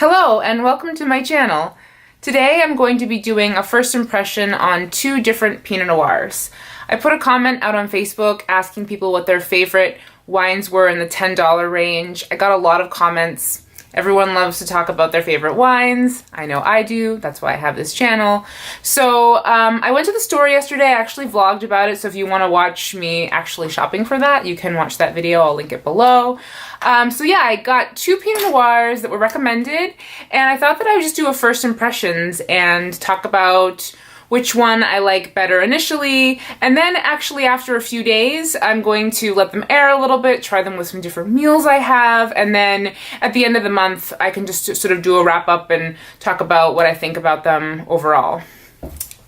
Hello and welcome to my channel. Today I'm going to be doing a first impression on two different Pinot Noirs. I put a comment out on Facebook asking people what their favorite wines were in the $10 range. I got a lot of comments. Everyone loves to talk about their favorite wines. I know I do. That's why I have this channel. So I went to the store yesterday. I actually vlogged about it. So if you want to watch me actually shopping for that, you can watch that video. I'll link it below. So yeah, I got two Pinot Noirs that were recommended, and I thought that I would just do a first impressions and talk about which one I like better initially, and then actually after a few days, I'm going to let them air a little bit, try them with some different meals I have, and then at the end of the month, I can just sort of do a wrap up and talk about what I think about them overall.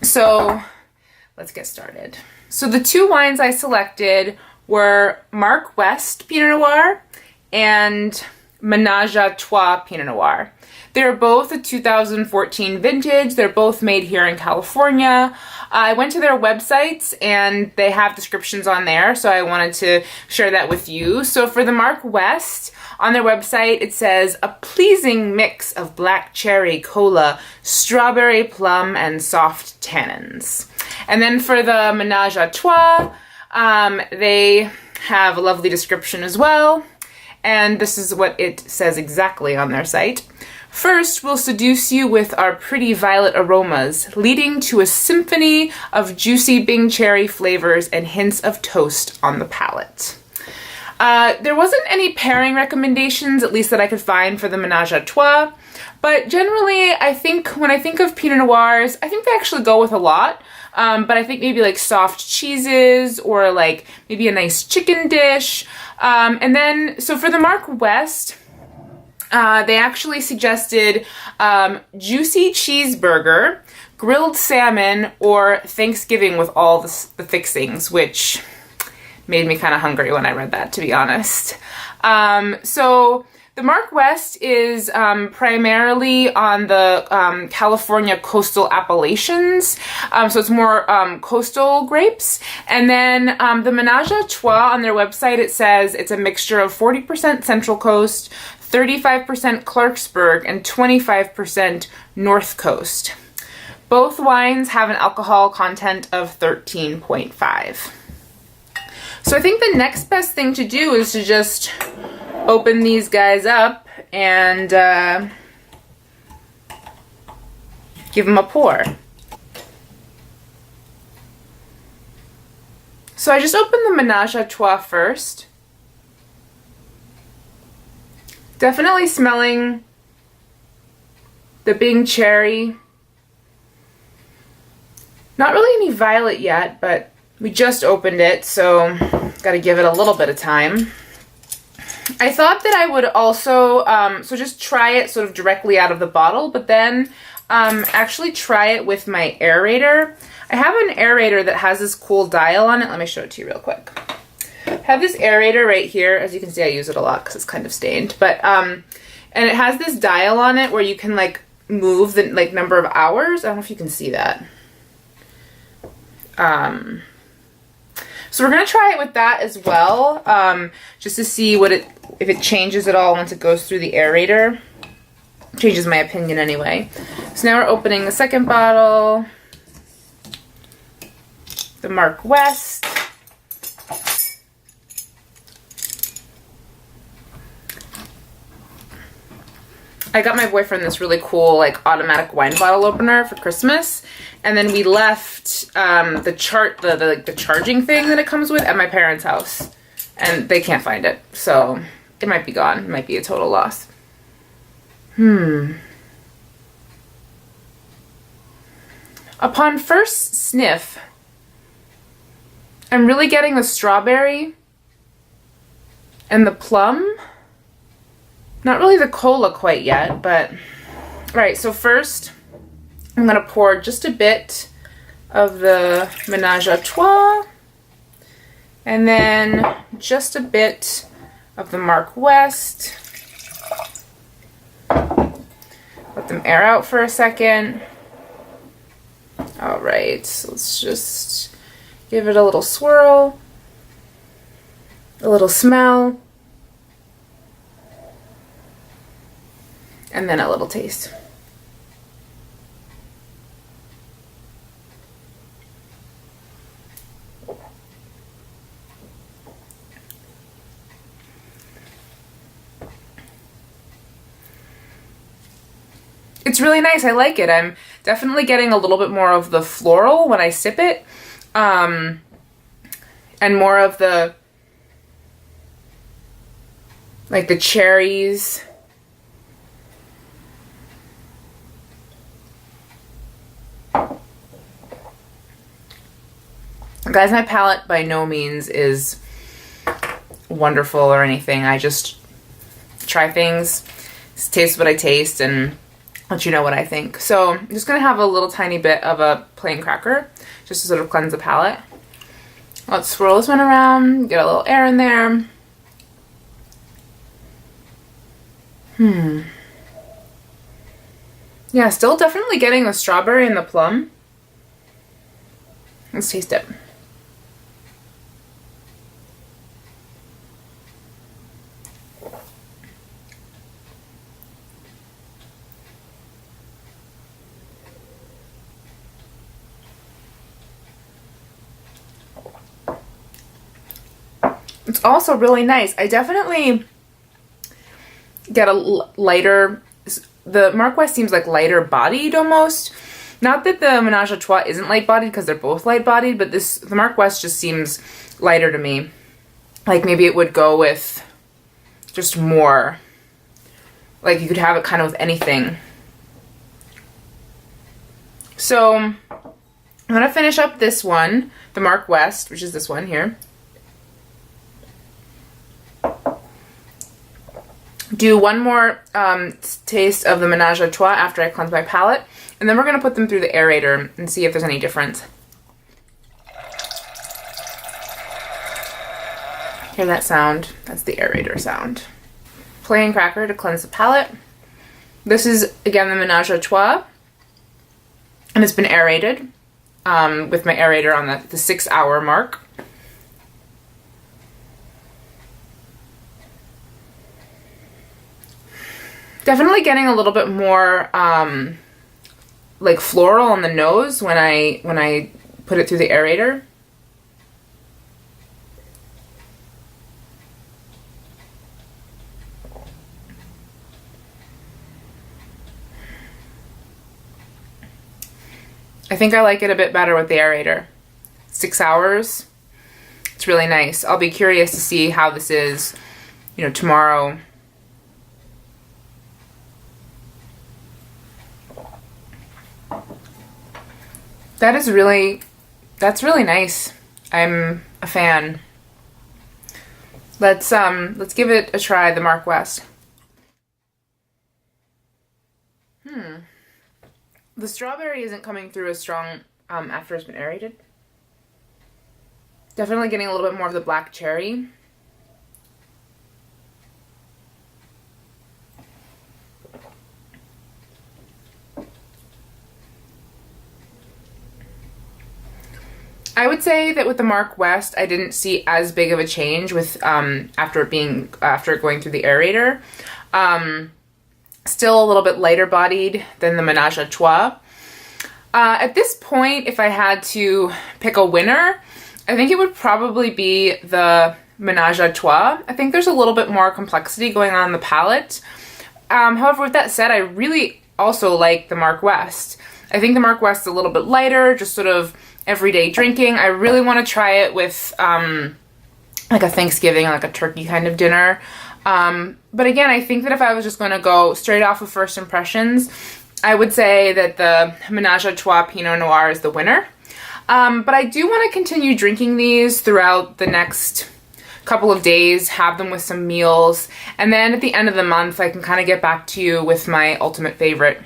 So let's get started. So the two wines I selected were Mark West Pinot Noir and Ménage à Trois Pinot Noir. They're both a 2014 vintage. They're both made here in California. I went to their websites and they have descriptions on there, so I wanted to share that with you. So for the Mark West, on their website it says, a pleasing mix of black cherry, cola, strawberry, plum, and soft tannins. And then for the Ménage à Trois, they have a lovely description as well. And this is what it says exactly on their site. First, we'll seduce you with our pretty violet aromas, leading to a symphony of juicy Bing cherry flavors and hints of toast on the palate. There wasn't any pairing recommendations, at least that I could find, for the Ménage à Trois, but generally I think when I think of Pinot Noirs, I think they actually go with a lot. But I think maybe like soft cheeses or like maybe a nice chicken dish. And then, so for the Mark West, they actually suggested juicy cheeseburger, grilled salmon, or Thanksgiving with all the fixings, which made me kind of hungry when I read that, to be honest. So the Mark West is primarily on the California coastal appellations, so it's more coastal grapes. And then the Ménage à Trois, on their website, it says it's a mixture of 40% Central Coast, 35% Clarksburg, and 25% North Coast. Both wines have an alcohol content of 13.5. So I think the next best thing to do is to just open these guys up and give them a pour. So I just opened the Ménage à Trois first. Definitely smelling the Bing cherry. Not really any violet yet, but we just opened it, so gotta give it a little bit of time. I thought that I would also, so just try it sort of directly out of the bottle, but then actually try it with my aerator. I have an aerator that has this cool dial on it. Let me show it to you real quick. I have this aerator right here. As you can see, I use it a lot because it's kind of stained, but, and it has this dial on it where you can like move the like number of hours. I don't know if you can see that. So we're going to try it with that as well, just to see what if it changes at all once it goes through the aerator. Changes my opinion anyway. So now we're opening the second bottle, the Mark West. I got my boyfriend this really cool like automatic wine bottle opener for Christmas, and then we left the charging thing that it comes with at my parents' house, and they can't find it, so it might be gone. It might be a total loss. Upon first sniff, I'm really getting the strawberry and the plum. Not really the cola quite yet, but right, so first I'm gonna pour just a bit of the Ménage à Trois and then just a bit of the Mark West. Let them air out for a second. All right, so let's just give it a little swirl, a little smell. and then a little taste. It's really nice. I like it. I'm definitely getting a little bit more of the floral when I sip it, and more of the, like, the cherries. Guys, my palate by no means is wonderful or anything. I just try things, taste what I taste, and let you know what I think. So I'm just going to have a little tiny bit of a plain cracker just to sort of cleanse the palate. Let's swirl this one around, get a little air in there. Yeah, still definitely getting the strawberry and the plum. Let's taste it. It's also really nice. I definitely get a lighter, the Mark West seems like lighter bodied almost. Not that the Ménage à Trois isn't light bodied, because they're both light bodied, but the Mark West just seems lighter to me. Like maybe it would go with just more, like you could have it kind of with anything. So I'm gonna finish up this one, the Mark West, which is this one here. Do one more taste of the Ménage à Trois after I cleanse my palate, and then we're going to put them through the aerator and see if there's any difference. Hear that sound? That's the aerator sound. Plain cracker to cleanse the palate. This is, again, the Ménage à Trois, and it's been aerated with my aerator on the 6-hour mark. Definitely getting a little bit more like floral on the nose when I put it through the aerator. I think I like it a bit better with the aerator. 6 hours. It's really nice. I'll be curious to see how this is, you know, tomorrow. That's really nice. I'm a fan. Let's give it a try, the Mark West. The strawberry isn't coming through as strong after it's been aerated. Definitely getting a little bit more of the black cherry. I would say that with the Mark West, I didn't see as big of a change with after going through the aerator. Still a little bit lighter bodied than the Ménage à Trois. At this point, if I had to pick a winner, I think it would probably be the Ménage à Trois. I think there's a little bit more complexity going on in the palate. However, with that said, I really also like the Mark West. I think the Mark West is a little bit lighter, just sort of everyday drinking. I really want to try it with like a Thanksgiving, like a turkey kind of dinner. But again, I think that if I was just going to go straight off of first impressions, I would say that the Ménage à Trois Pinot Noir is the winner. But I do want to continue drinking these throughout the next couple of days, have them with some meals, and then at the end of the month, I can kind of get back to you with my ultimate favorite.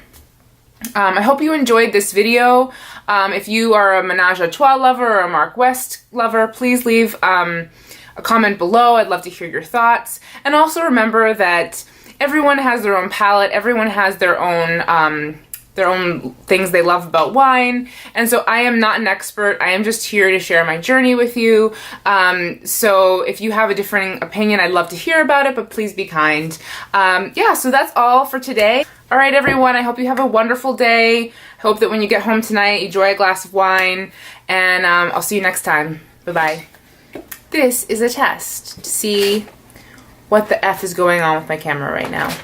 I hope you enjoyed this video. If you are a Ménage à Trois lover or a Mark West lover, please leave a comment below. I'd love to hear your thoughts. And also remember that everyone has their own palate. Everyone has their own their own things they love about wine. And so I am not an expert. I am just here to share my journey with you. So if you have a different opinion, I'd love to hear about it, but please be kind. Yeah, so that's all for today. All right, everyone, I hope you have a wonderful day. I hope that when you get home tonight, you enjoy a glass of wine, and I'll see you next time. Bye-bye. This is a test to see what the F is going on with my camera right now.